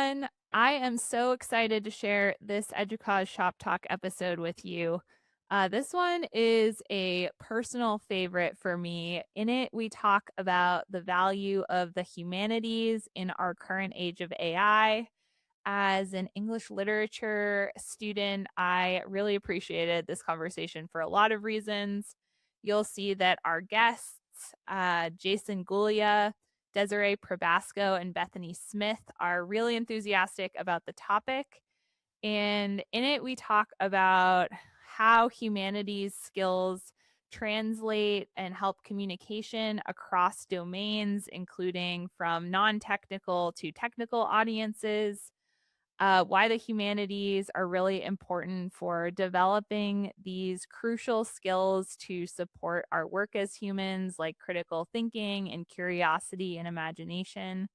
everyone. I am so excited to share this EDUCAUSE Shop Talk episode with you. This one is a personal favorite for me. In it, we talk about the value of the humanities in our current age of AI. As an English literature student, I really appreciated this conversation for a lot of reasons. You'll see that our guests, Jason Gulya, Deseree Probasco, and Bethany Smith, are really enthusiastic about the topic. And in it, we talk about how humanities skills translate and help communication across domains, including from non technical to technical audiences, why the humanities are really important for developing these crucial skills to support our work as humans, like critical thinking and curiosity and imagination,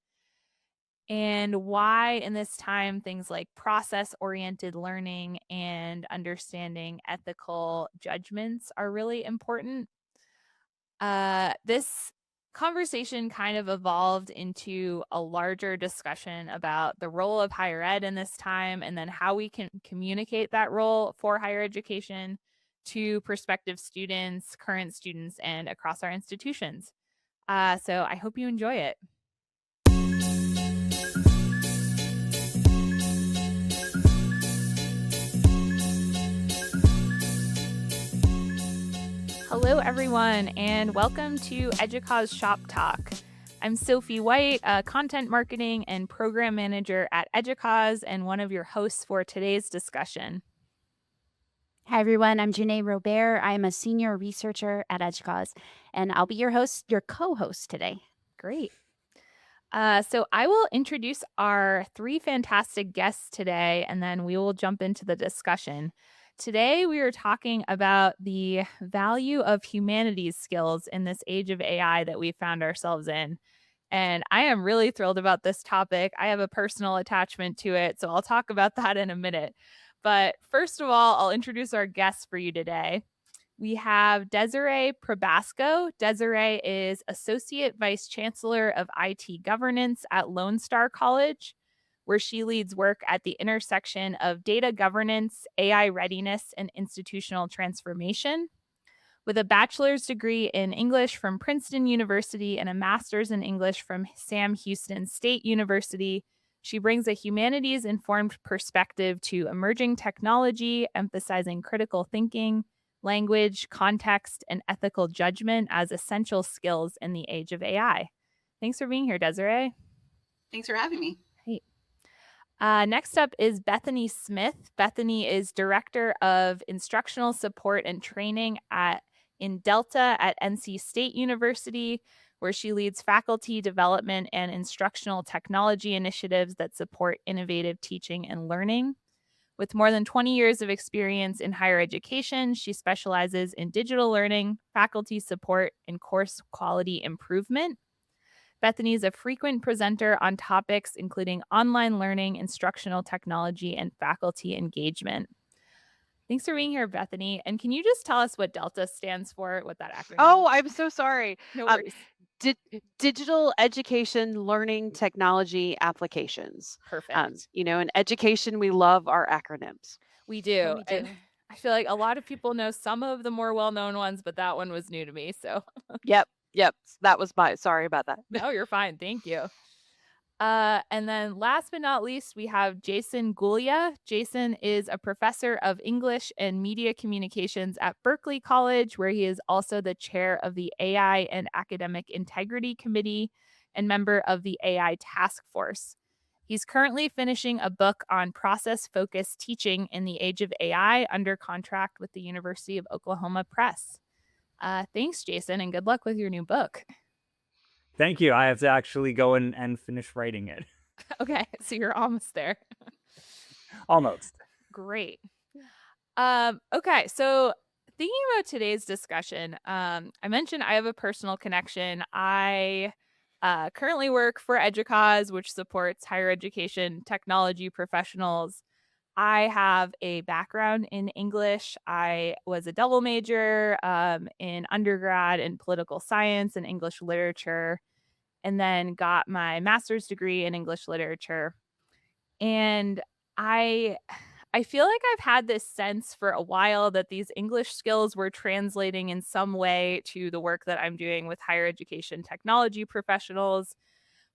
and why in this time things like process oriented learning and understanding ethical judgments are really important. This conversation kind of evolved into a larger discussion about the role of higher ed in this time, and then how we can communicate that role for higher education to prospective students, current students, and across our institutions. So I hope you enjoy it. Hello, everyone, and welcome to EDUCAUSE Shop Talk. I'm Sophie White, a content marketing and program manager at EDUCAUSE, and one of your hosts for today's discussion. Hi, everyone. I'm Jenay Robert. I'm a senior researcher at EDUCAUSE, and I'll be your co-host today. Great. So I will introduce our three fantastic guests today, and then we will jump into the discussion. Today, we are talking about the value of humanities skills in this age of AI that we found ourselves in. And I am really thrilled about this topic. I have a personal attachment to it, so I'll talk about that in a minute. But first of all, I'll introduce our guests for you today. We have Deseree Probasco. Deseree is Associate Vice Chancellor of IT Governance at Lone Star College, where she leads work at the intersection of data governance, AI readiness, and institutional transformation. With a bachelor's degree in English from Princeton University and a master's in English from Sam Houston State University, she brings a humanities-informed perspective to emerging technology, emphasizing critical thinking, language, context, and ethical judgment as essential skills in the age of AI. Thanks for being here, Deseree. Thanks for having me. Hey. Next up is Bethany Smith. Bethany is Director of Instructional Support and Training in Delta at NC State University, where she leads faculty development and instructional technology initiatives that support innovative teaching and learning. With more than 20 years of experience in higher education, she specializes in digital learning, faculty support, and course quality improvement. Bethany is a frequent presenter on topics including online learning, instructional technology, and faculty engagement. Thanks for being here, Bethany. And can you just tell us what DELTA stands for, what that acronym Oh, is? I'm so sorry. No worries. Digital education, learning, technology, applications. Perfect. In education, we love our acronyms. We do. And I feel like a lot of people know some of the more well-known ones, but that one was new to me. So Yep. That was sorry about that. no, you're fine. Thank you. And then last but not least, we have Jason Gulya. Jason is a professor of English and media communications at Berkeley College, where he is also the chair of the AI and Academic Integrity Committee and member of the AI Task Force. He's currently finishing a book on process-focused teaching in the age of AI under contract with the University of Oklahoma Press. Thanks, Jason, and good luck with your new book. Thank you. I have to actually go and finish writing it. Okay, so you're almost there. Almost. Great. Okay, so thinking about today's discussion, I mentioned I have a personal connection. I currently work for EDUCAUSE, which supports higher education technology professionals. I have a background in English. I was a double major in undergrad in political science and English literature, and then got my master's degree in English literature. And I I feel like I've had this sense for a while that these English skills were translating in some way to the work that I'm doing with higher education technology professionals,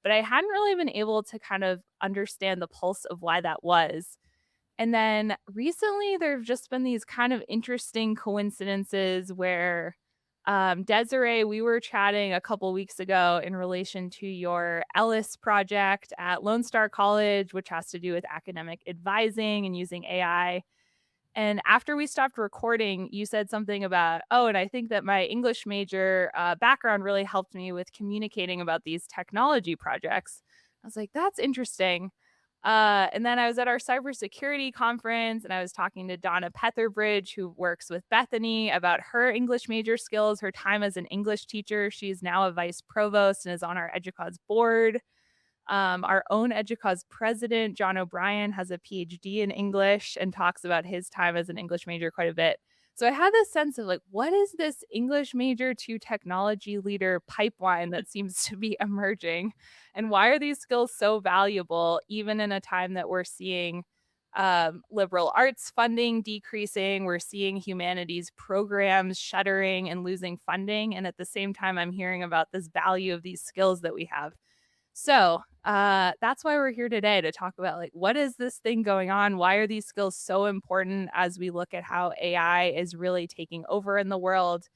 but I hadn't really been able to kind of understand the pulse of why that was. And then recently, there have just been these kind of interesting coincidences where Desiree, we were chatting a couple weeks ago in relation to your Ellis project at Lone Star College, which has to do with academic advising and using AI. And after we stopped recording, you said something about, oh, and I think that my English major background really helped me with communicating about these technology projects. I was like, that's interesting. And then I was at our cybersecurity conference and I was talking to Donna Petherbridge, who works with Bethany, about her English major skills, her time as an English teacher. She's now a vice provost and is on our EDUCAUSE board. Our own EDUCAUSE president, John O'Brien, has a PhD in English and talks about his time as an English major quite a bit. So I had this sense of like, what is this English major to technology leader pipeline that seems to be emerging? And why are these skills so valuable, even in a time that we're seeing liberal arts funding decreasing? We're seeing humanities programs shuttering and losing funding. And at the same time, I'm hearing about this value of these skills that we have. So that's why we're here today, to talk about like, what is this thing going on? Why are these skills so important as we look at how AI is really taking over in the world?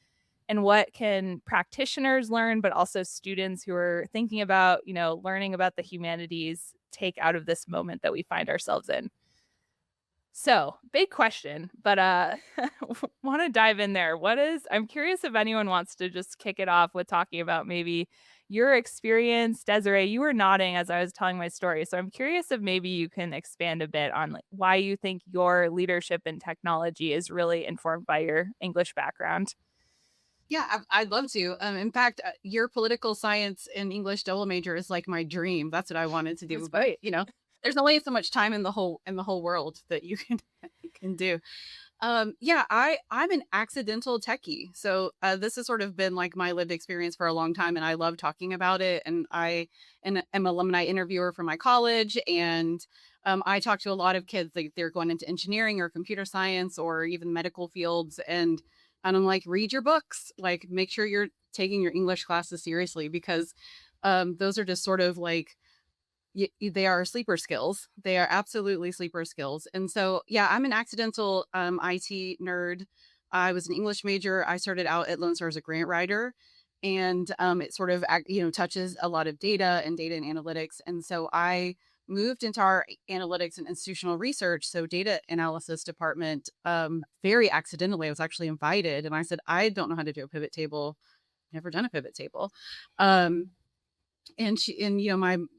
And what can practitioners learn, but also students who are thinking about, learning about the humanities take out of this moment that we find ourselves in? So, big question, but want to dive in there. I'm curious if anyone wants to just kick it off with talking about maybe your experience. Desiree, you were nodding as I was telling my story. So I'm curious if maybe you can expand a bit on like why you think your leadership in technology is really informed by your English background. Yeah, I'd love to. In fact, your political science and English double major is like my dream. That's what I wanted to do. That's But great. there's only so much time in the whole world that you can do. Yeah, I'm an accidental techie. So this has sort of been like my lived experience for a long time, and I love talking about it. And I am an alumni interviewer for my college, and I talk to a lot of kids, like they're going into engineering or computer science or even medical fields, and I'm like, read your books, like make sure you're taking your English classes seriously, because those are just sort of like they are sleeper skills. They are absolutely sleeper skills. And so, yeah, I'm an accidental IT nerd. I was an English major. I started out at Lone Star as a grant writer, and it sort of, touches a lot of data and analytics. And so I moved into our analytics and institutional research, so data analysis department, very accidentally. I was actually invited, and I said, I don't know how to do a pivot table. Never done a pivot table. And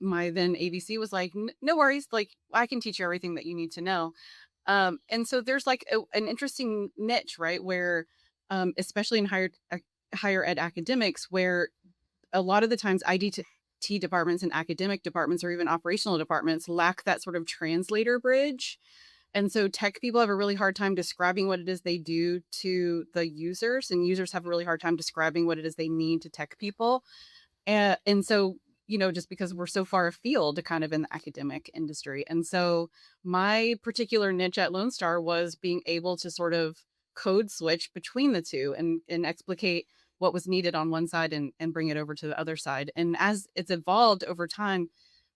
my then AVC was like, no worries, like I can teach you everything that you need to know. And so there's like an interesting niche, right, where especially in higher ed academics, where a lot of the times IDT departments and academic departments or even operational departments lack that sort of translator bridge. And so tech people have a really hard time describing what it is they do to the users, and users have a really hard time describing what it is they need to tech people. And so, just because we're so far afield kind of in the academic industry. And so my particular niche at Lone Star was being able to sort of code switch between the two and explicate what was needed on one side and bring it over to the other side. And as it's evolved over time,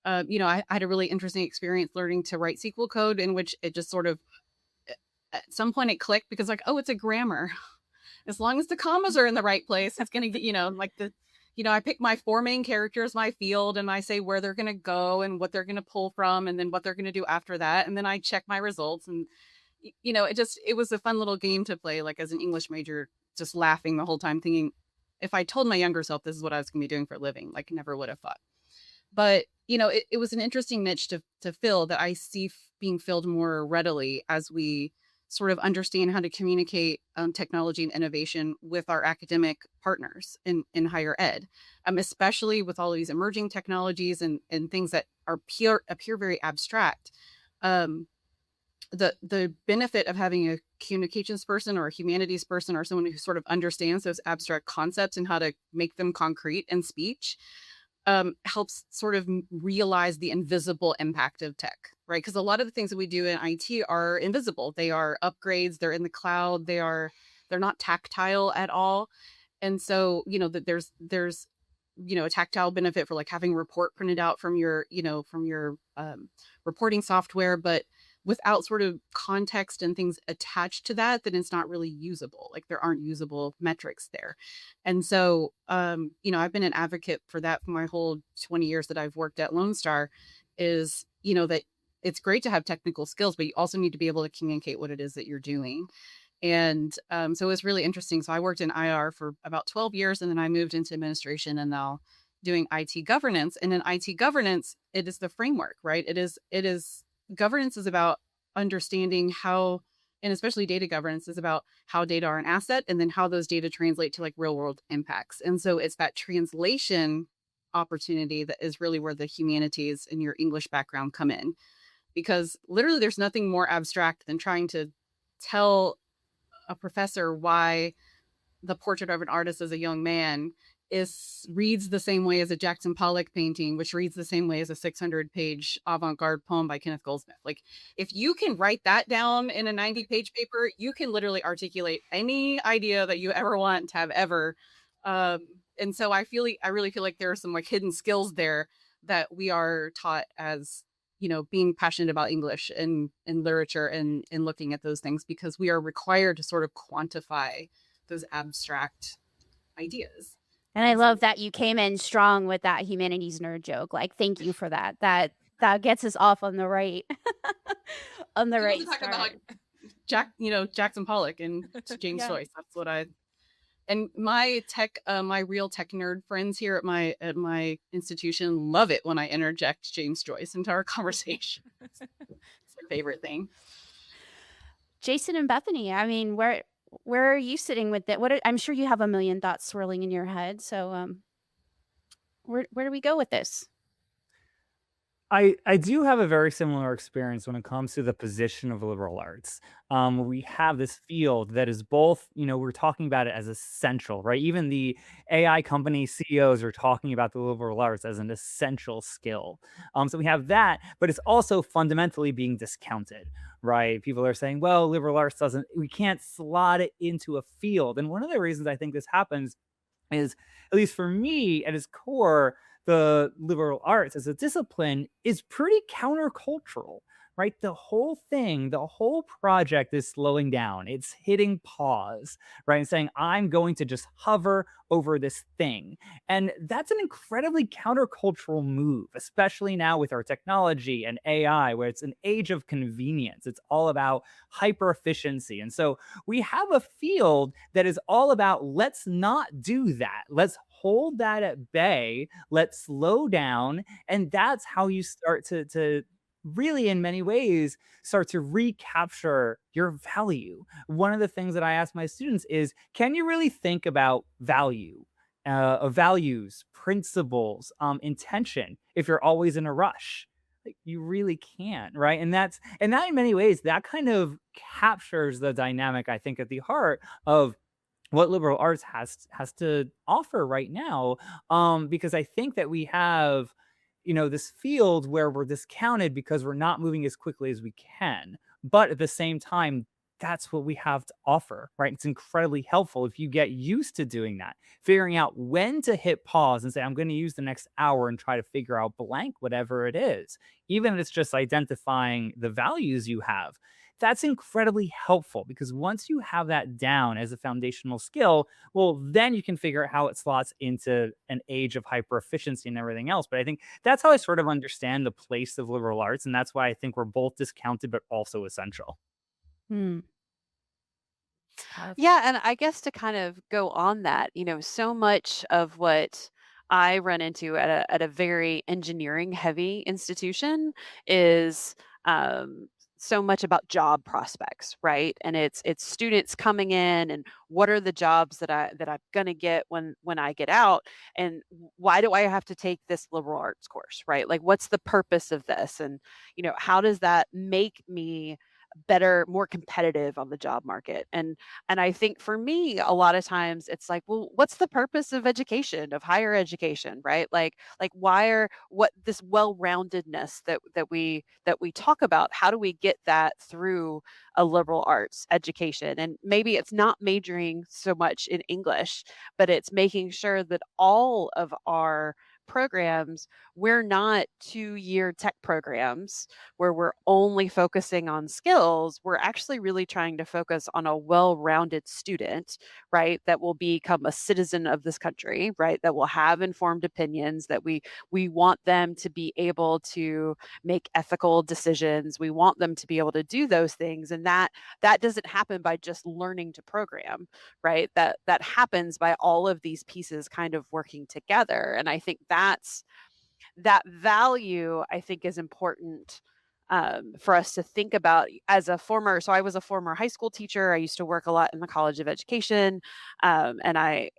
I had a really interesting experience learning to write SQL code, in which it just sort of, at some point it clicked, because like, oh, it's a grammar. As long as the commas are in the right place, it's going to get, I pick my 4 main characters, my field, and I say where they're going to go and what they're going to pull from, and then what they're going to do after that. And then I check my results. And, it was a fun little game to play, like as an English major, just laughing the whole time, thinking if I told my younger self this is what I was going to be doing for a living, like never would have thought. But, it was an interesting niche to fill that I see being filled more readily as we sort of understand how to communicate technology and innovation with our academic partners in higher ed, especially with all these emerging technologies and things that appear very abstract. The benefit of having a communications person or a humanities person or someone who sort of understands those abstract concepts and how to make them concrete in speech helps sort of realize the invisible impact of tech, right? Because a lot of the things that we do in IT are invisible. They are upgrades. They're in the cloud. They're not tactile at all. And so, that there's a tactile benefit for like having a report printed out from your reporting software, but without sort of context and things attached to that, then it's not really usable. Like there aren't usable metrics there. And so, I've been an advocate for that for my whole 20 years that I've worked at Lone Star is, that it's great to have technical skills, but you also need to be able to communicate what it is that you're doing. And so it was really interesting. So I worked in IR for about 12 years, and then I moved into administration and now doing IT governance. And in IT governance, it is the framework, right? Governance is about understanding how, and especially data governance is about how data are an asset and then how those data translate to like real world impacts. And so it's that translation opportunity that is really where the humanities and your English background come in, because literally there's nothing more abstract than trying to tell a professor why the portrait of an artist as a young man reads the same way as a Jackson Pollock painting, which reads the same way as a 600-page avant-garde poem by Kenneth Goldsmith. Like, if you can write that down in a 90-page paper, you can literally articulate any idea that you ever want to have ever. And so I really feel like there are some like hidden skills there that we are taught as, being passionate about English and literature and looking at those things, because we are required to sort of quantify those abstract ideas. And I love that you came in strong with that humanities nerd joke. Like, thank you for that. That gets us off on the right on the right Talk start. about Jackson Pollock and James Yeah. Joyce. That's and my real tech nerd friends here at my institution love it when I interject James Joyce into our conversation. It's their favorite thing. Jason and Bethany, I mean, where are you sitting with it? I'm sure you have a million thoughts swirling in your head. So where do we go with this? I do have a very similar experience when it comes to the position of liberal arts. We have this field that is both, we're talking about it as essential, right? Even the AI company CEOs are talking about the liberal arts as an essential skill. So we have that, but it's also fundamentally being discounted, right? People are saying, well, liberal arts we can't slot it into a field. And one of the reasons I think this happens is, at least for me, at its core, the liberal arts as a discipline is pretty countercultural, right? The whole thing, the whole project is slowing down. It's hitting pause, right? And saying, I'm going to just hover over this thing. And that's an incredibly countercultural move, especially now with our technology and AI, where it's an age of convenience. It's all about hyper efficiency. And so we have a field that is all about, let's not do that. Let's hold that at bay. Let's slow down. And that's how you start to really, in many ways, start to recapture your value. One of the things that I ask my students is, can you really think about value, values, principles, intention, if you're always in a rush? Like, you really can't, right? And that in many ways, that kind of captures the dynamic, I think, at the heart of what liberal arts has to offer right now, because I think that we have, this field where we're discounted because we're not moving as quickly as we can, but at the same time, that's what we have to offer, right? It's incredibly helpful if you get used to doing that, figuring out when to hit pause and say, I'm going to use the next hour and try to figure out blank, whatever it is, even if it's just identifying the values you have. That's incredibly helpful, because once you have that down as a foundational skill, well, then you can figure out how it slots into an age of hyper efficiency and everything else. But I think that's how I sort of understand the place of liberal arts. And that's why I think we're both discounted, but also essential. Hmm. Yeah, and I guess to kind of go on that, so much of what I run into at a very engineering heavy institution is so much about job prospects, right? And it's students coming in and what are the jobs that I'm gonna get when I get out, and why do I have to take this liberal arts course, right? Like, what's the purpose of this, and how does that make me better, more competitive on the job market. And I think for me, a lot of times it's like, well, what's the purpose of education, of higher education, right? Like why are what this well-roundedness that we talk about, how do we get that through a liberal arts education? And maybe it's not majoring so much in English, but it's making sure that all of our programs, we're not 2-year tech programs where we're only focusing on skills. We're actually really trying to focus on a well-rounded student, right? That will become a citizen of this country, right? That will have informed opinions, that we want them to be able to make ethical decisions. We want them to be able to do those things. And that doesn't happen by just learning to program, right? That happens by all of these pieces kind of working together. And I think that value, I think, is important for us to think about. So I was a former high school teacher. I used to work a lot in the College of Education. And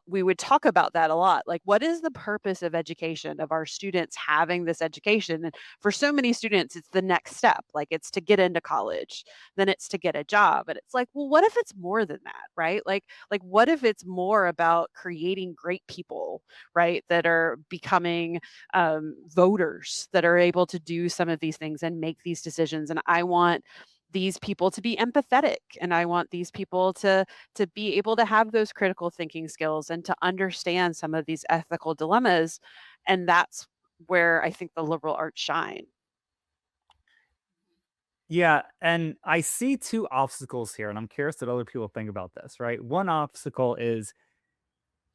we would talk about that a lot. Like, what is the purpose of education, of our students having this education? And for so many students, it's the next step. Like, it's to get into college, then it's to get a job. And it's like, well, what if it's more than that, right? Like what if it's more about creating great people, right? That are becoming voters, that are able to do some of these things and make these decisions. And I want these people to be empathetic, and I want these people to be able to have those critical thinking skills and to understand some of these ethical dilemmas. And that's where I think the liberal arts shine. Yeah, and I see two obstacles here, and I'm curious what other people think about this, right? One obstacle is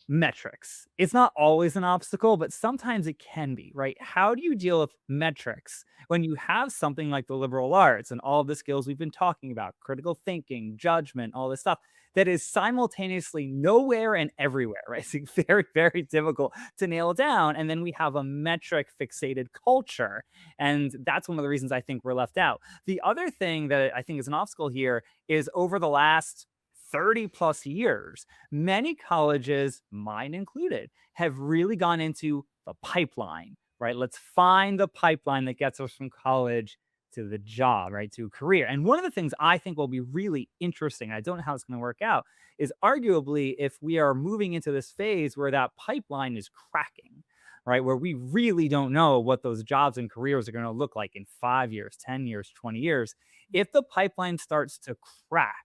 metrics. It's not always an obstacle, but sometimes it can be, right? How do you deal with metrics when you have something like the liberal arts and all of the skills we've been talking about, critical thinking, judgment, all this stuff that is simultaneously nowhere and everywhere, right? It's very, very difficult to nail down. And then we have a metric fixated culture. And that's one of the reasons I think we're left out. The other thing that I think is an obstacle here is over the last 30 plus years, many colleges, mine included, have really gone into the pipeline, right? Let's find the pipeline that gets us from college to the job, right? To a career. And one of the things I think will be really interesting, I don't know how it's going to work out, is arguably if we are moving into this phase where that pipeline is cracking, right? Where we really don't know what those jobs and careers are going to look like in 5 years, 10 years, 20 years. If the pipeline starts to crack,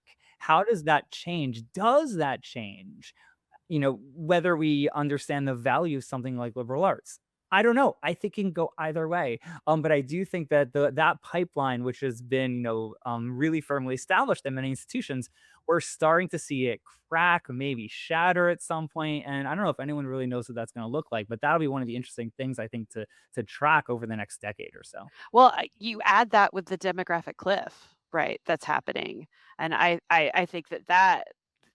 how does that change? Does that change, whether we understand the value of something like liberal arts? I don't know. I think it can go either way. But I do think that that pipeline, which has been, really firmly established in many institutions, we're starting to see it crack, maybe shatter at some point. And I don't know if anyone really knows what that's going to look like, but that'll be one of the interesting things I think to track over the next decade or so. Well, you add that with the demographic cliff, right? That's happening. And I think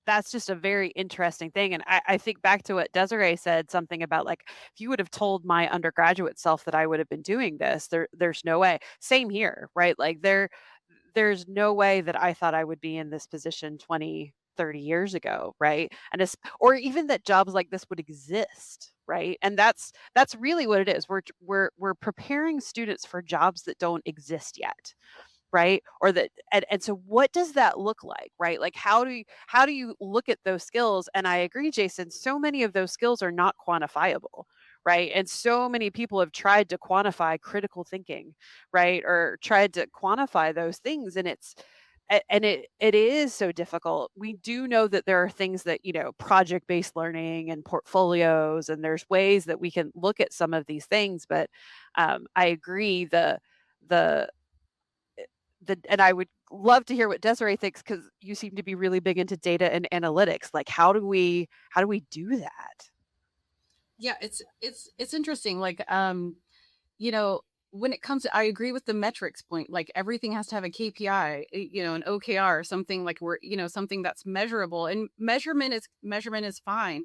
that's just a very interesting thing. And I think back to what Deseree said, something about like, if you would have told my undergraduate self that I would have been doing this, there's no way. Same here, right? Like there's no way that I thought I would be in this position 20, 30 years ago, right? Or even that jobs like this would exist, right? And that's really what it is. We're preparing students for jobs that don't exist yet, right? Or that and so what does that look like, right? Like how do you look at those skills? And I agree, Jason, so many of those skills are not quantifiable, right? And so many people have tried to quantify critical thinking, right? Or tried to quantify those things, and it is so difficult. We do know that there are things that, project-based learning and portfolios, and there's ways that we can look at some of these things, but I agree the and I would love to hear what Deseree thinks, because you seem to be really big into data and analytics. Like, how do we do that? Yeah, it's interesting. Like, when it comes to, I agree with the metrics point. Like, everything has to have a KPI, an OKR, something like something that's measurable. And measurement is fine,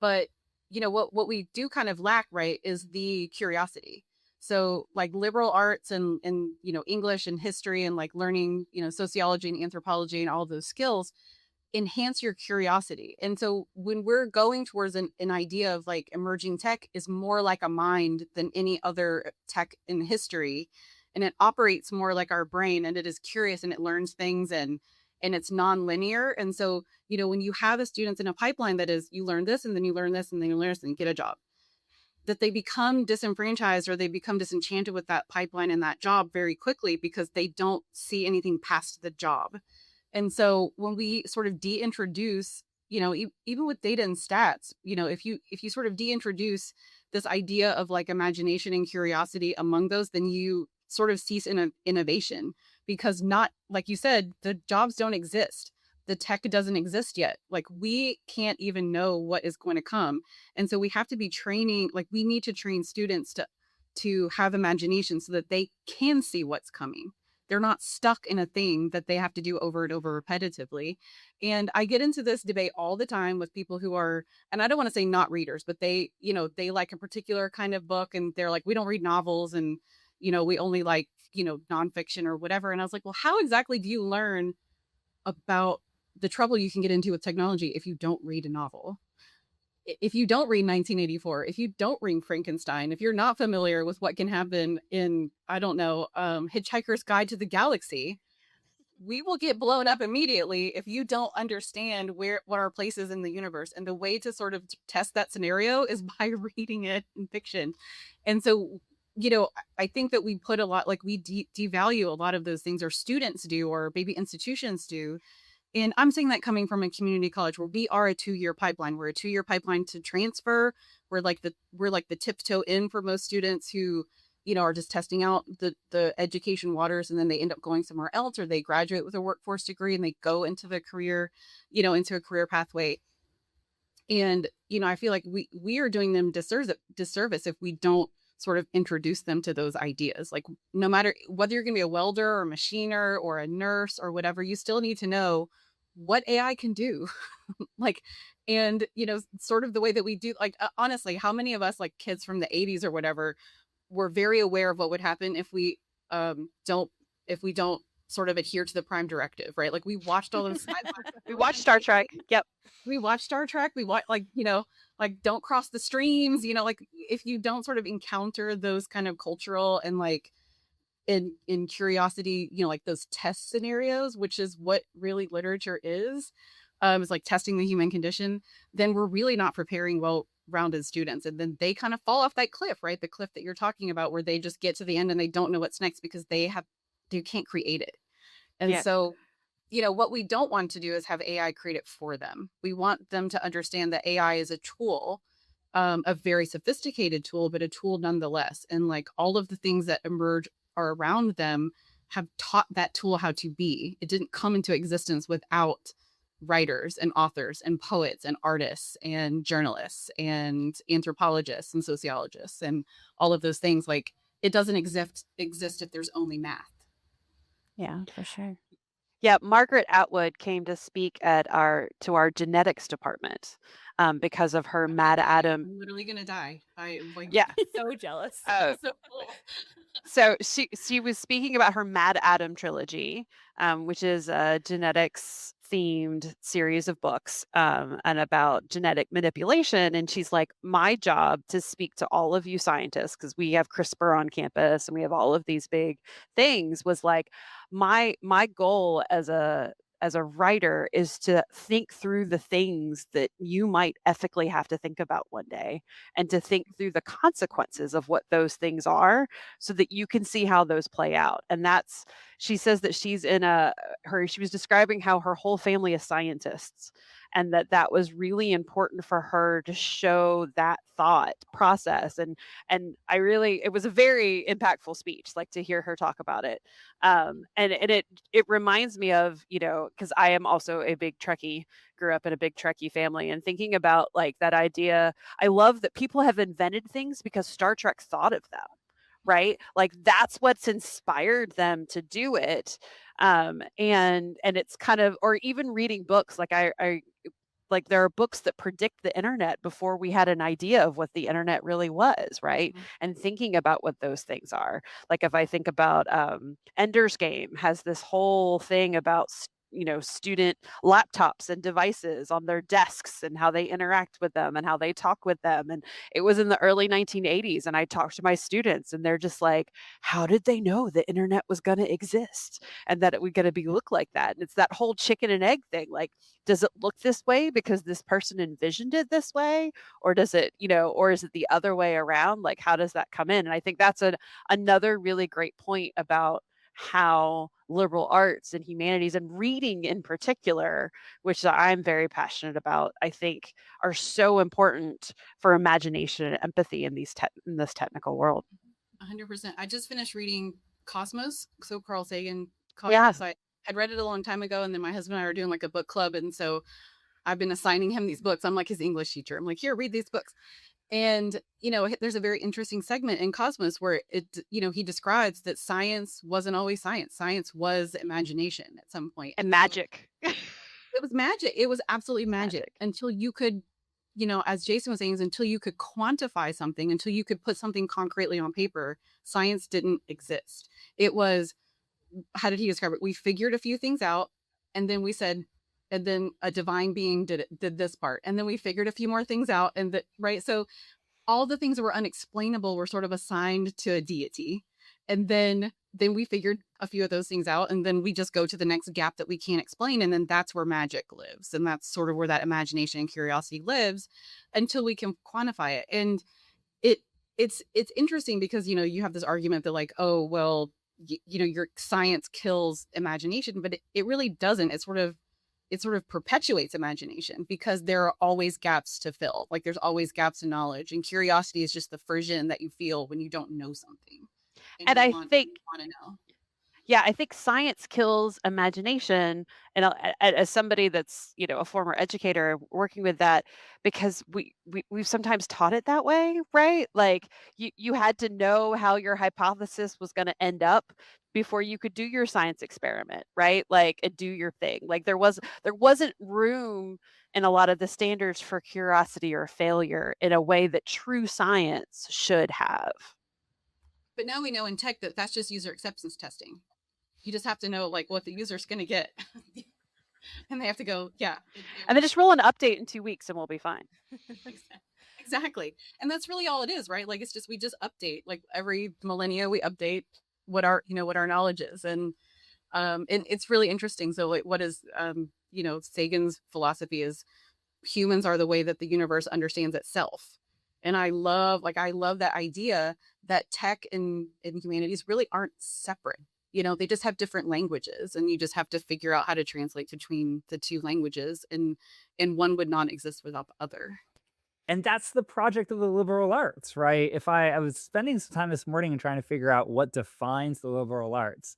but what we do kind of lack, right, is the curiosity. So like liberal arts and English and history and like learning, sociology and anthropology and all those skills enhance your curiosity. And so when we're going towards an idea of like emerging tech is more like a mind than any other tech in history, and it operates more like our brain, and it is curious and it learns things, and it's non-linear. And so, when you have the students in a pipeline that is, you learn this and then you learn this and then you learn this and get a job, that they become disenfranchised or they become disenchanted with that pipeline and that job very quickly because they don't see anything past the job. And so when we sort of de-introduce, even with data and stats, if you sort of de-introduce this idea of like imagination and curiosity among those, then you sort of cease innovation, because, not like you said, the jobs don't exist. The tech doesn't exist yet. Like, we can't even know what is going to come. And so we have to be training, like we need to train students to have imagination so that they can see what's coming. They're not stuck in a thing that they have to do over and over repetitively. And I get into this debate all the time with people who are, and I don't want to say not readers, but they like a particular kind of book, and they're like, we don't read novels, and, we only like, nonfiction or whatever. And I was like, well, how exactly do you learn about the trouble you can get into with technology if you don't read a novel? If you don't read 1984, if you don't read Frankenstein, if you're not familiar with what can happen in, I don't know, Hitchhiker's Guide to the Galaxy, we will get blown up immediately if you don't understand what our place is in the universe. And the way to sort of test that scenario is by reading it in fiction. And so, I think that we put a lot, like we devalue a lot of those things, or students do, or maybe institutions do. And I'm saying that coming from a community college where we are a 2-year pipeline. We're a 2-year pipeline to transfer. We're like the tiptoe in for most students who, are just testing out the education waters, and then they end up going somewhere else, or they graduate with a workforce degree and they go into the career, into a career pathway. And, I feel like we are doing them disservice if we don't sort of introduce them to those ideas. Like, no matter whether you're going to be a welder or a machiner or a nurse or whatever, you still need to know what AI can do. Like, and, sort of the way that we do, like, honestly, how many of us, like kids from the 80s or whatever, were very aware of what would happen if we don't sort of adhere to the Prime Directive, right? Like, we watched all those We watched Star Trek. Yep. We watched Star Trek. We watched, like, like, don't cross the streams, like, if you don't sort of encounter those kind of cultural and like in curiosity, like those test scenarios, which is what really literature is like testing the human condition, then we're really not preparing well-rounded students. And then they kind of fall off that cliff, right? The cliff that you're talking about, where they just get to the end and they don't know what's next because they can't create it. And so, what we don't want to do is have AI create it for them. We want them to understand that AI is a tool, a very sophisticated tool, but a tool nonetheless. And like all of the things that emerge or around them have taught that tool how to be. It didn't come into existence without writers and authors and poets and artists and journalists and anthropologists and sociologists and all of those things. Like, it doesn't exist if there's only math. Yeah, for sure. Yeah, Margaret Atwood came to speak to our genetics department because of her Mad Adam. I'm literally gonna die. Yeah. So jealous. Oh. So cool. So she was speaking about her Mad Adam trilogy, which is a genetics themed series of books and about genetic manipulation. And she's like, my job to speak to all of you scientists, because we have CRISPR on campus and we have all of these big things, was like, my goal as a writer is to think through the things that you might ethically have to think about one day, and to think through the consequences of what those things are, so that you can see how those play out. And she says that she was describing how her whole family is scientists, and that was really important for her to show that thought process. And it was a very impactful speech, like, to hear her talk about it. And it reminds me of, because I am also a big Trekkie, grew up in a big Trekkie family, and thinking about like that idea. I love that people have invented things because Star Trek thought of them, right? Like, that's what's inspired them to do it. And it's kind of, or even reading books, like I like, there are books that predict the internet before we had an idea of what the internet really was, right? Mhm. And thinking about what those things are. Like, if I think about Ender's Game has this whole thing about student laptops and devices on their desks and how they interact with them and how they talk with them. And it was in the early 1980s, and I talked to my students, and they're just like, how did they know the internet was going to exist and that it was going to be look like that? And it's that whole chicken and egg thing. Like, does it look this way because this person envisioned it this way, or does it, or is it the other way around? Like, how does that come in? And I think that's another really great point about how liberal arts and humanities and reading in particular, which I'm very passionate about, I think are so important for imagination and empathy in in this technical world. 100%. I just finished reading Cosmos. So Carl Sagan, Yeah. Cosmos. I had read it a long time ago, and then my husband and I are doing like a book club, and so I've been assigning him these books. I'm like his English teacher. I'm like, here, read these books. And, there's a very interesting segment in Cosmos where he describes that science wasn't always science. Science was imagination at some point. And magic. It was magic. It was absolutely magic until you could, as Jason was saying, is until you could quantify something, until you could put something concretely on paper, science didn't exist. It was, how did he describe it? We figured a few things out, and then we said, and then a divine being did this part, and then we figured a few more things out, and right. So all the things that were unexplainable were sort of assigned to a deity, and then we figured a few of those things out, and then we just go to the next gap that we can't explain, and then that's where magic lives, and that's sort of where that imagination and curiosity lives until we can quantify it. And it's interesting because you have this argument that like, oh well, your science kills imagination, but it really doesn't. It sort of perpetuates imagination because there are always gaps to fill. Like there's always gaps in knowledge, and curiosity is just the version that you feel when you don't know something. And I think want to know. Yeah, I think science kills imagination. And as somebody that's, a former educator working with that, because we've sometimes taught it that way, right? Like you had to know how your hypothesis was going to end up before you could do your science experiment, right? Like, and do your thing. Like there wasn't room in a lot of the standards for curiosity or failure in a way that true science should have. But now we know in tech that that's just user acceptance testing. You just have to know like what the user's going to get. And they have to go, yeah. And then just roll an update in 2 weeks and we'll be fine. Exactly. And that's really all it is, right? Like we just update, like every millennia we update what our knowledge is. And it's really interesting. So like, what is, Sagan's philosophy is humans are the way that the universe understands itself. And I love that idea that tech and humanities really aren't separate. They just have different languages, and you just have to figure out how to translate between the two languages, and one would not exist without the other. And that's the project of the liberal arts, right? If I was spending some time this morning and trying to figure out what defines the liberal arts.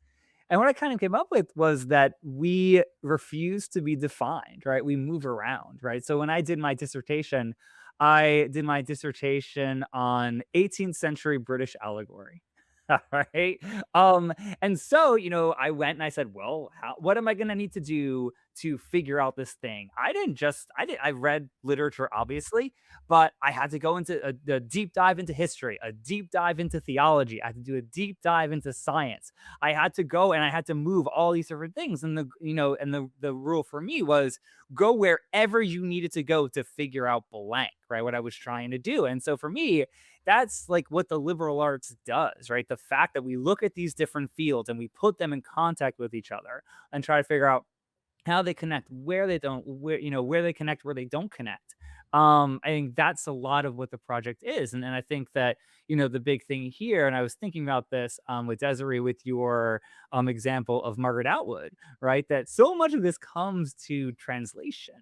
And what I kind of came up with was that we refuse to be defined, right? We move around, right? So when I did my dissertation, on 18th century century British allegory. All right. And so, I went and I said, well, what am I going to need to do to figure out this thing? I read literature, obviously, but I had to go into a deep dive into history, a deep dive into theology. I had to do a deep dive into science. I had to go and I had to move all these different things. And the rule for me was go wherever you needed to go to figure out blank, right? What I was trying to do. And so for me, that's like what the liberal arts does, right? The fact that we look at these different fields and we put them in contact with each other and try to figure out how they connect, where they don't, where they connect, where they don't connect. I think that's a lot of what the project is. And I think that, the big thing here, and I was thinking about this with Deseree, with your example of Margaret Atwood, right? That so much of this comes to translation,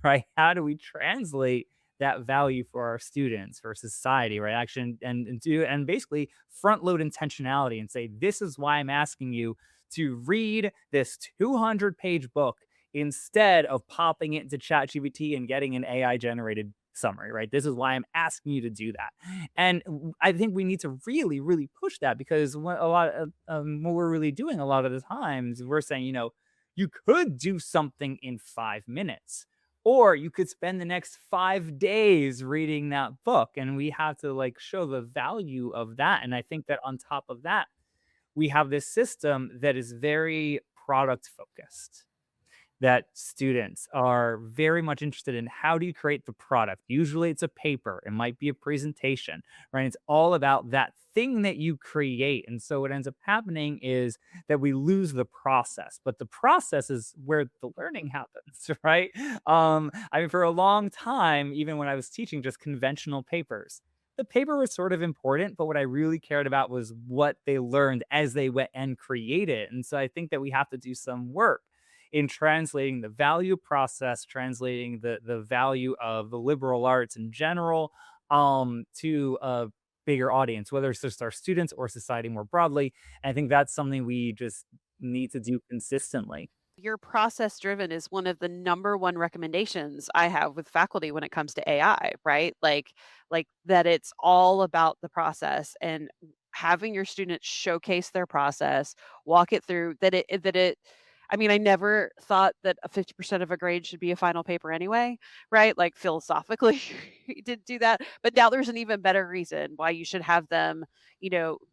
right? How do we translate that value for our students, for society, right? Action and basically front load intentionality and say, this is why I'm asking you to read this 200-page book instead of popping it into ChatGPT and getting an AI generated summary, right? This is why I'm asking you to do that. And I think we need to really, really push that, because what we're really doing a lot of the times, we're saying, you could do something in 5 minutes. Or you could spend the next 5 days reading that book, and we have to show the value of that. And I think that on top of that, we have this system that is very product focused. that students are very much interested in how do you create the product. Usually it's a paper, it might be a presentation, right? It's all about that thing that you create. And so what ends up happening is that we lose the process, but the process is where the learning happens, right? I mean, for a long time, even when I was teaching just conventional papers, the paper was sort of important, but what I really cared about was what they learned as they went and created. And so I think that we have to do some work in translating the value process, translating the value of the liberal arts in general, to a bigger audience, whether it's just our students or society more broadly. And I think that's something we just need to do consistently. Your process driven is one of the number one recommendations I have with faculty when it comes to AI, right? Like that it's all about the process and having your students showcase their process, walk it through that it I mean, I never thought that a 50% of a grade should be a final paper anyway, right? Like philosophically, you didn't do that. But now there's an even better reason why you should have them,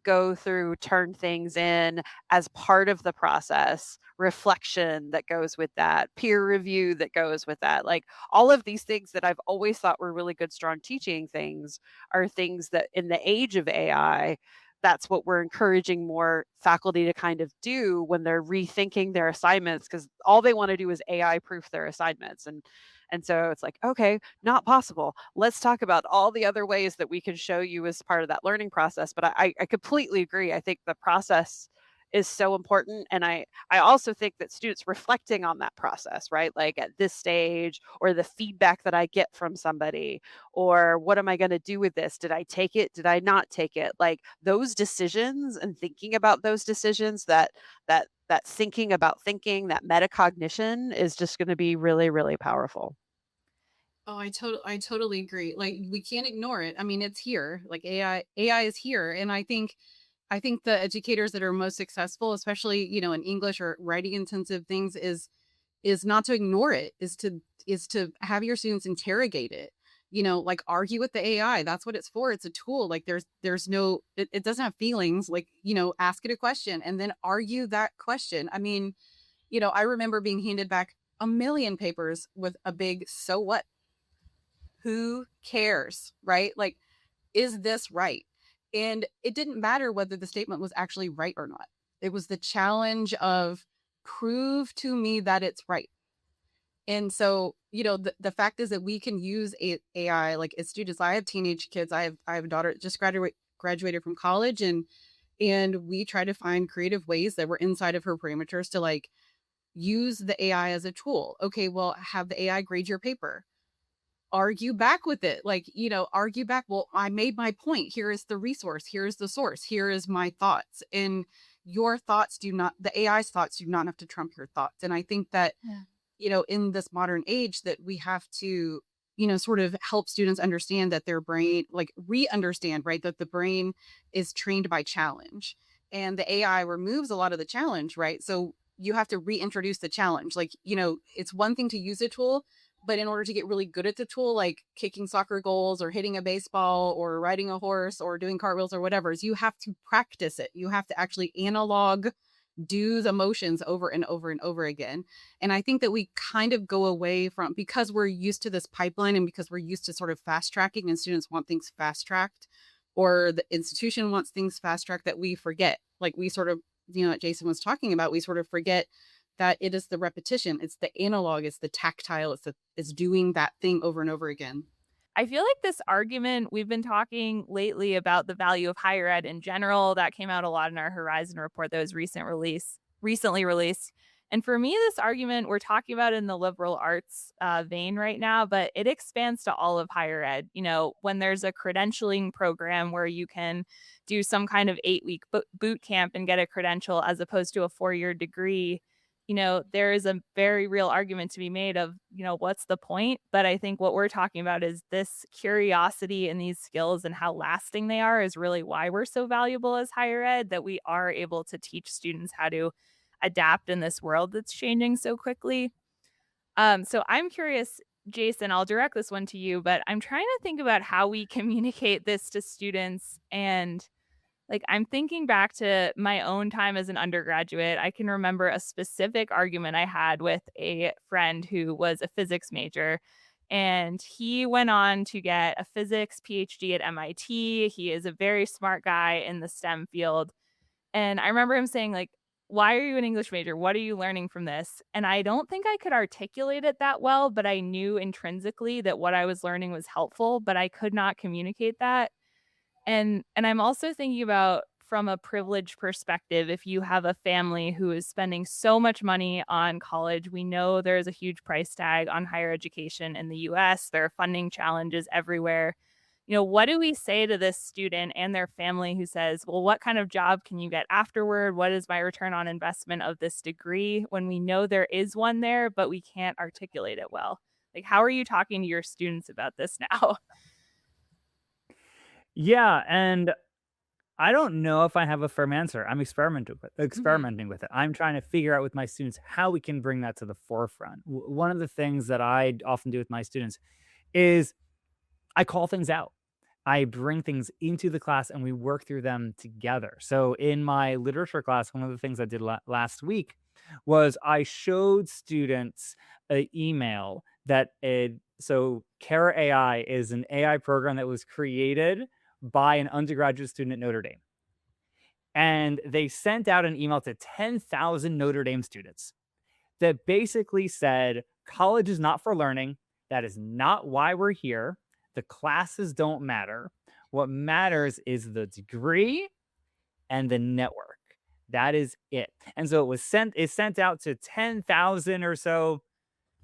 go through, turn things in as part of the process, reflection that goes with that, peer review that goes with that. Like all of these things that I've always thought were really good, strong teaching things are things that in the age of AI, that's what we're encouraging more faculty to kind of do when they're rethinking their assignments because all they want to do is AI proof their assignments. And so it's like, okay, not possible. Let's talk about all the other ways that we can show you as part of that learning process. But I completely agree. I think the process is so important. And I also think that students reflecting on that process, right? Like at this stage, or the feedback that I get from somebody, or what am I going to do with this? Did I take it? Did I not take it? Like those decisions and thinking about those decisions, that thinking about thinking, that metacognition is just going to be really, really powerful. Oh, I totally agree. Like we can't ignore it. I mean, it's here. Like AI is here, and I think the educators that are most successful, especially in English or writing intensive things, is not to ignore it, is to have your students interrogate it. Like argue with the AI. That's what it's for. It's a tool. Like there's no it doesn't have feelings. Like ask it a question and then argue that question. I mean, I remember being handed back a million papers with a big so what? Who cares, right? Like, is this right? And it didn't matter whether the statement was actually right or not. It was the challenge of prove to me that it's right. And so, the fact is that we can use AI like as students. I have teenage kids. I have a daughter that just graduated from college, and we try to find creative ways that were inside of her parameters to like use the AI as a tool. Okay, well, have the AI grade your paper, argue back with it, like argue back, well, I made my point, here is the resource, here is the source, here is my thoughts, and your thoughts do not the AI's thoughts do not have to trump your thoughts. And I think that Yeah. in this modern age that we have to sort of help students understand that their brain, like re-understand, right, that the brain is trained by challenge, and the AI removes a lot of the challenge, right? So you have to reintroduce the challenge. Like it's one thing to use a tool, but in order to get really good at the tool, like kicking soccer goals or hitting a baseball or riding a horse or doing cartwheels or whatever, is you have to practice it. You have to actually analog do the motions over and over and over again. And I think that we kind of go away from, because we're used to this pipeline and because we're used to sort of fast tracking, and students want things fast tracked, or the institution wants things fast tracked, that we forget. Like we sort of, what Jason was talking about, we sort of forget that it is the repetition, it's the analog, it's the tactile, it's doing that thing over and over again. I feel like this argument we've been talking lately about the value of higher ed in general, that came out a lot in our Horizon report that was recently released. And for me, this argument we're talking about in the liberal arts vein right now, but it expands to all of higher ed. When there's a credentialing program where you can do some kind of 8-week boot camp and get a credential as opposed to a 4-year degree, there is a very real argument to be made of, what's the point? But I think what we're talking about is this curiosity and these skills and how lasting they are is really why we're so valuable as higher ed, that we are able to teach students how to adapt in this world that's changing so quickly. So I'm curious, Jason, I'll direct this one to you, but I'm trying to think about how we communicate this to students and Like, I'm thinking back to my own time as an undergraduate. I can remember a specific argument I had with a friend who was a physics major, and he went on to get a physics PhD at MIT. He is a very smart guy in the STEM field. And I remember him saying, like, "Why are you an English major? What are you learning from this?" And I don't think I could articulate it that well, but I knew intrinsically that what I was learning was helpful, but I could not communicate that. And I'm also thinking about from a privileged perspective, if you have a family who is spending so much money on college, we know there's a huge price tag on higher education in the US. There are funding challenges everywhere. What do we say to this student and their family who says, well, what kind of job can you get afterward? What is my return on investment of this degree, when we know there is one there, but we can't articulate it well? Like, how are you talking to your students about this now? Yeah, and I don't know if I have a firm answer. I'm Mhm. experimenting with it. I'm trying to figure out with my students how we can bring that to the forefront. One of the things that I often do with my students is I call things out. I bring things into the class and we work through them together. So in my literature class, one of the things I did last week was I showed students an email that so Kara AI is an AI program that was created by an undergraduate student at Notre Dame. And they sent out an email to 10,000 Notre Dame students that basically said, college is not for learning. That is not why we're here. The classes don't matter. What matters is the degree and the network. That is it. And so it's sent out to 10,000 or so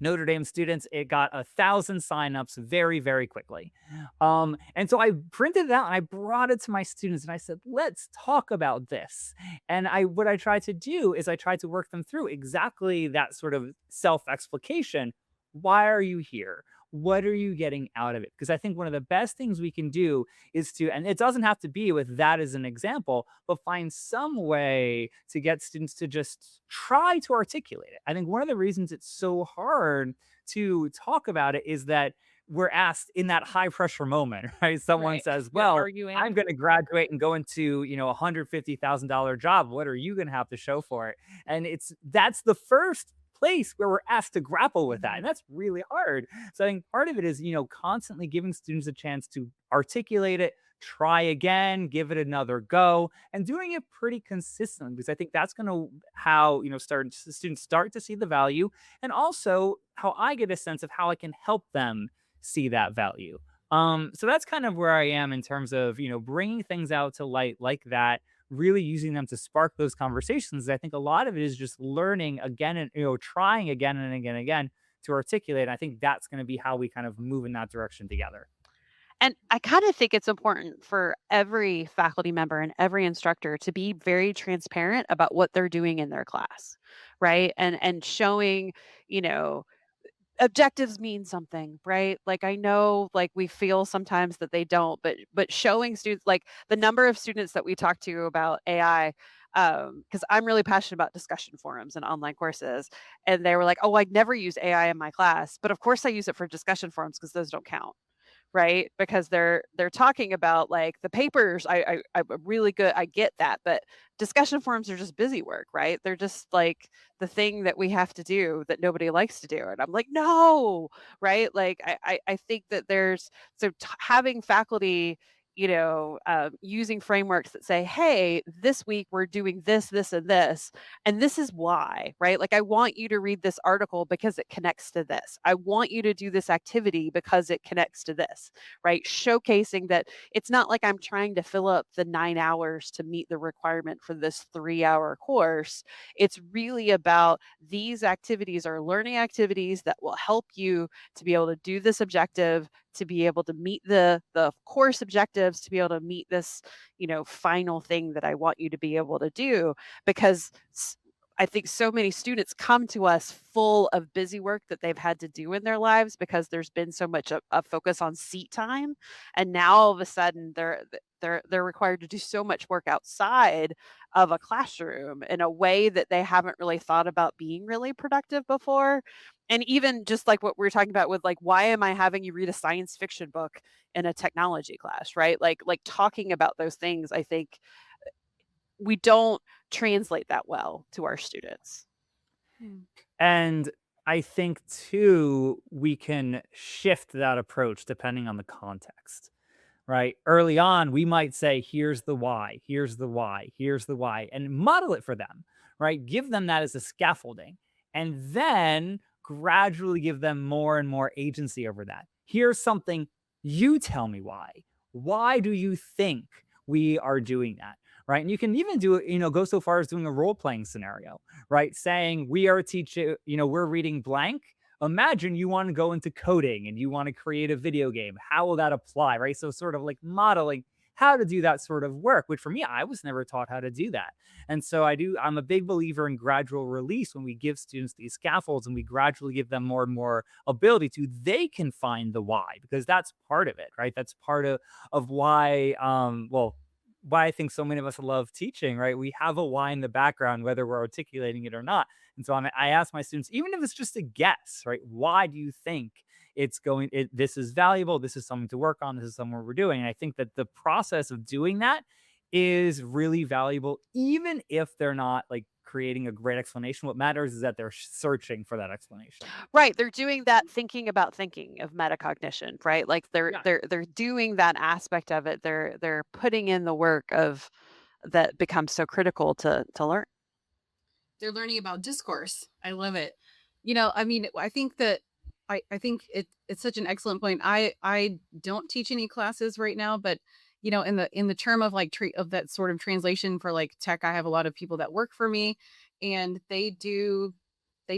Notre Dame students. It got 1,000 signups very, very quickly. And so I printed it out and I brought it to my students and I said, let's talk about this. And what I tried to do is I tried to work them through exactly that sort of self-explication. Why are you here? What are you getting out of it? Because I think one of the best things we can do is to, and it doesn't have to be with that as an example, but find some way to get students to just try to articulate it. I think one of the reasons it's so hard to talk about it is that we're asked in that high pressure moment, right? Someone Right. says, You're well, arguing. I'm going to graduate and go into, $150,000 job. What are you going to have to show for it? And that's the first place where we're asked to grapple with that. And that's really hard. So I think part of it is, constantly giving students a chance to articulate it, try again, give it another go, and doing it pretty consistently, because I think that's going to how, students start to see the value, and also how I get a sense of how I can help them see that value. So that's kind of where I am in terms of, bringing things out to light like that, really using them to spark those conversations. I think a lot of it is just learning again and, trying again and again and again to articulate. And I think that's going to be how we kind of move in that direction together. And I kind of think it's important for every faculty member and every instructor to be very transparent about what they're doing in their class, right? And showing, you know, objectives mean something, right? Like I know like we feel sometimes that they don't, but showing students like the number of students that we talk to about AI, because I'm really passionate about discussion forums and online courses, and they were like, oh, I never use AI in my class, but of course I use it for discussion forums because those don't count, right? Because they're talking about like the papers. I'm really good. I get that, but discussion forums are just busy work, right? They're just like the thing that we have to do that nobody likes to do. And I'm like, no, right? Like I think that there's having faculty, using frameworks that say, hey, this week we're doing this, this, and this is why, right? Like I want you to read this article because it connects to this. I want you to do this activity because it connects to this, right? Showcasing that it's not like I'm trying to fill up the 9 hours to meet the requirement for this 3 hour course. It's really about these activities are learning activities that will help you to be able to do this objective, to be able to meet the course objectives, to be able to meet this, final thing that I want you to be able to do. Because I think so many students come to us full of busy work that they've had to do in their lives because there's been so much a focus on seat time, and now all of a sudden they're required to do so much work outside of a classroom in a way that they haven't really thought about being really productive before. And even just like what we are talking about with like, why am I having you read a science fiction book in a technology class, right? Like talking about those things, I think we don't translate that well to our students. And I think too, we can shift that approach depending on the context, right? Early on, we might say, here's the why, here's the why, here's the why, and model it for them, right? Give them that as a scaffolding, and then gradually give them more and more agency over that. Here's something, you tell me why. Why do you think we are doing that? Right. And you can even do it, go so far as doing a role playing scenario, right? Saying we are teaching, we're reading blank. Imagine you want to go into coding and you want to create a video game. How will that apply? Right. So, sort of like modeling how to do that sort of work, which for me, I was never taught how to do that. And so I'm a big believer in gradual release when we give students these scaffolds and we gradually give them more and more ability to, they can find the why, because that's part of it, right? That's part of why, why I think so many of us love teaching, right? We have a why in the background, whether we're articulating it or not. And so I ask my students, even if it's just a guess, right? Why do you think this is valuable? This is something to work on. This is something we're doing. And I think that the process of doing that is really valuable, even if they're not like creating a great explanation. What matters is that they're searching for that explanation. Right. They're doing that thinking about thinking of metacognition, right? Like they're doing that aspect of it. They're putting in the work of that becomes so critical to learn. They're learning about discourse. I love it. I mean, I think that I think it's such an excellent point. I don't teach any classes right now, but in the term of like of that sort of translation for like tech, I have a lot of people that work for me, and they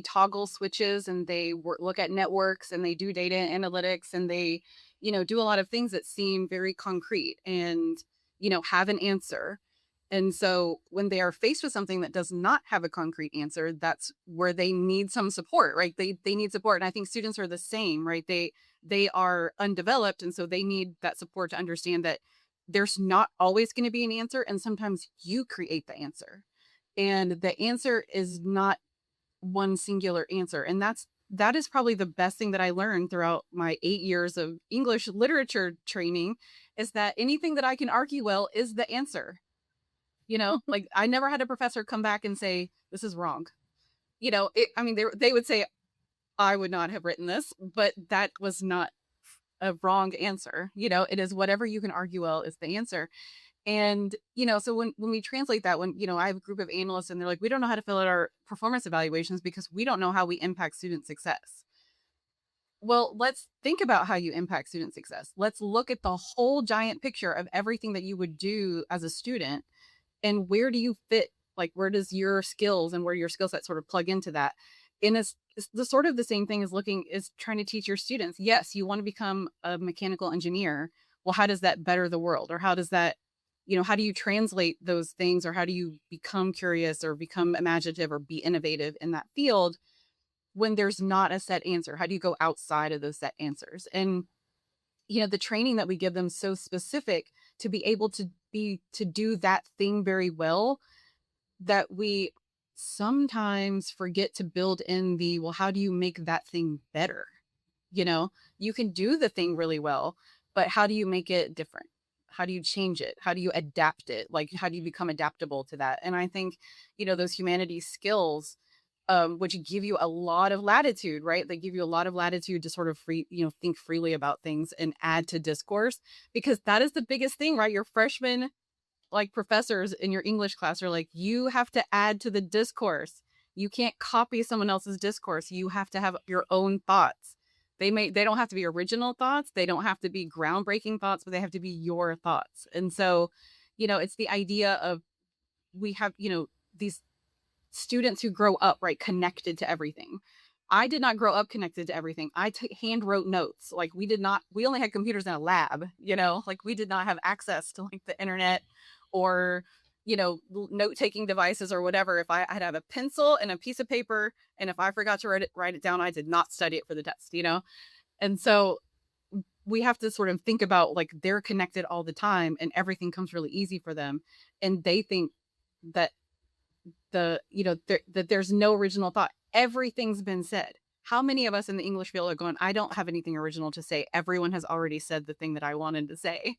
toggle switches, and they look at networks, and they do data analytics, and they do a lot of things that seem very concrete and have an answer. And so when they are faced with something that does not have a concrete answer, that's where they need some support, right? They need support. And I think students are the same, right? They are undeveloped. And so they need that support to understand that there's not always going to be an answer. And sometimes you create the answer. And the answer is not one singular answer. And that is probably the best thing that I learned throughout my 8 years of English literature training, is that anything that I can argue well is the answer. Like I never had a professor come back and say, this is wrong. They would say, I would not have written this, but that was not a wrong answer. It is whatever you can argue well is the answer. And, so when we translate that, when, I have a group of analysts and they're like, we don't know how to fill out our performance evaluations because we don't know how we impact student success. Well, let's think about how you impact student success. Let's look at the whole giant picture of everything that you would do as a student. And where do you fit? Like, where does your skills and where your skill set sort of plug into that? And it's the sort of the same thing is trying to teach your students. Yes, you want to become a mechanical engineer. Well, how does that better the world? Or how does that, how do you translate those things? Or how do you become curious or become imaginative or be innovative in that field when there's not a set answer? How do you go outside of those set answers? And, the training that we give them so specific to be able to do that thing very well, that we sometimes forget to build in well, how do you make that thing better? You can do the thing really well, but how do you make it different? How do you change it? How do you adapt it? Like, how do you become adaptable to that? And I think, those humanities skills, which give you a lot of latitude, right? They give you a lot of latitude to sort of think freely about things and add to discourse, because that is the biggest thing, right? Your freshmen, like professors in your English class, are like, you have to add to the discourse. You can't copy someone else's discourse. You have to have your own thoughts. They don't have to be original thoughts. They don't have to be groundbreaking thoughts, but they have to be your thoughts. And so, it's the idea of, we have, these students who grow up, right, connected to everything. I did not grow up connected to everything. I hand wrote notes. Like, we only had computers in a lab, like we did not have access to like the internet or, note-taking devices or whatever. If I'd have a pencil and a piece of paper, and if I forgot to write it down, I did not study it for the test, And so we have to sort of think about, like, they're connected all the time and everything comes really easy for them. And they think that that there's no original thought. Everything's been said. How many of us in the English field are going, I don't have anything original to say. Everyone has already said the thing that I wanted to say,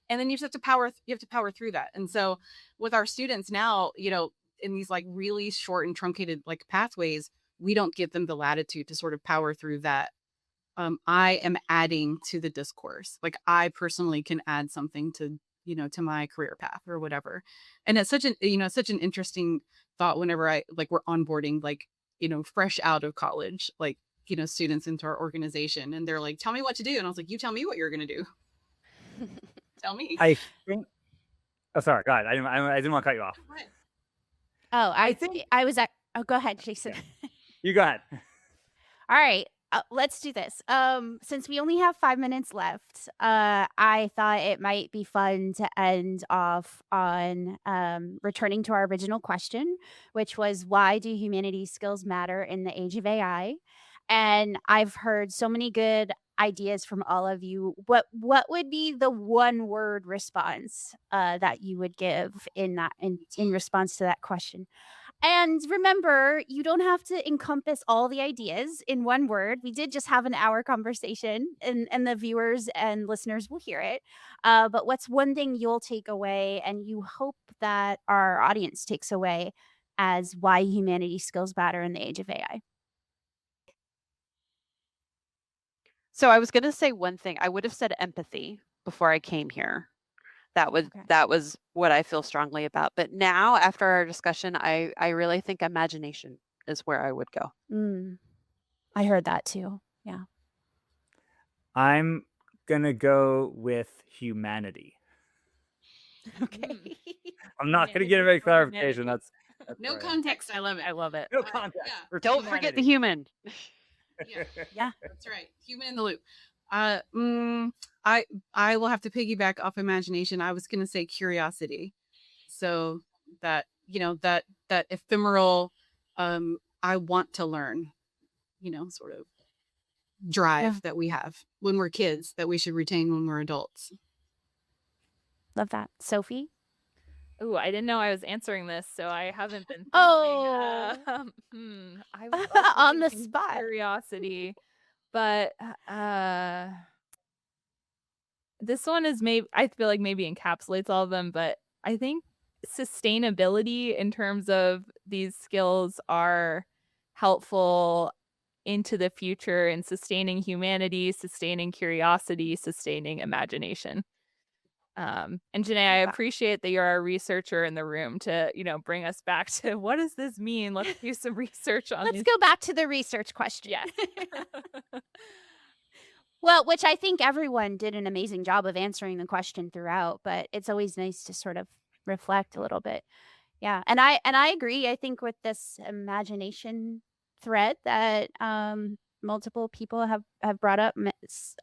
And then you just have to power through that. And so with our students now, in these like really short and truncated like pathways, we don't give them the latitude to sort of power through that. I am adding to the discourse. Like I personally can add something to, to my career path or whatever. And it's such an interesting thought whenever we're onboarding, like, fresh out of college, like, students into our organization, and they're like, tell me what to do. And I was like, you tell me what you're going to do. Tell me. I think. Oh, sorry. God, I didn't want to cut you off. Oh, I think. I was at. Oh, go ahead, Jason. Yeah. You go ahead. All right, let's do this. Since we only have 5 minutes left, I thought it might be fun to end off on returning to our original question, which was, why do humanities skills matter in the age of AI? And I've heard so many good ideas from all of you. What would be the one word response that you would give in response to that question? And remember, you don't have to encompass all the ideas in one word. We did just have an hour conversation, and the viewers and listeners will hear it. But what's one thing you'll take away, and you hope that our audience takes away, as why humanities skills matter in the age of AI? So I was going to say one thing. I would have said empathy before I came here. That was what I feel strongly about. But now, after our discussion, I really think imagination is where I would go. I heard that too. Yeah. I'm gonna go with humanity. Okay. I'm not gonna give any clarification. That's no right. context. I love it. I love it. No context. Yeah. Don't forget the human. Yeah, that's right. Human in the loop. I will have to piggyback off imagination. I was going to say curiosity. So that, that ephemeral, I want to learn, sort of drive that we have when we're kids that we should retain when we're adults. love that. Sophie? Ooh, I didn't know I was answering this, so I haven't been thinking. Oh. I was On the thinking spot. curiosity, but this one is I feel like maybe encapsulates all of them, but I think sustainability in terms of these skills are helpful into the future in sustaining humanity, sustaining curiosity, sustaining imagination. And Jenay, I appreciate that you're our researcher in the room to, bring us back to what does this mean? Let's do some research on Let's go back to the research question. Yes. Well, which I think everyone did an amazing job of answering the question throughout, but it's always nice to sort of reflect a little bit. Yeah. And I agree. I think with this imagination thread that multiple people have brought up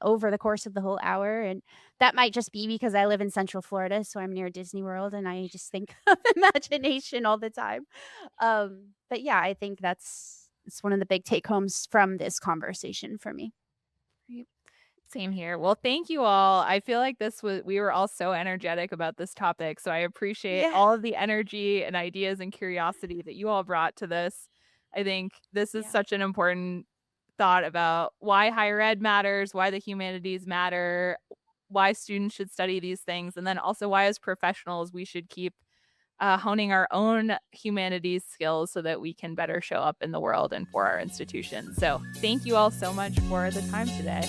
over the course of the whole hour, and that might just be because I live in Central Florida, so I'm near Disney World, and I just think of imagination all the time. But yeah, I think it's one of the big take homes from this conversation for me. Same here. Well, thank you all. I feel like we were all so energetic about this topic, so I appreciate all of the energy and ideas and curiosity that you all brought to this. I think this is such an important thought about why higher ed matters, why the humanities matter, why students should study these things, and then also why as professionals we should keep honing our own humanities skills so that we can better show up in the world and for our institutions. So thank you all so much for the time today.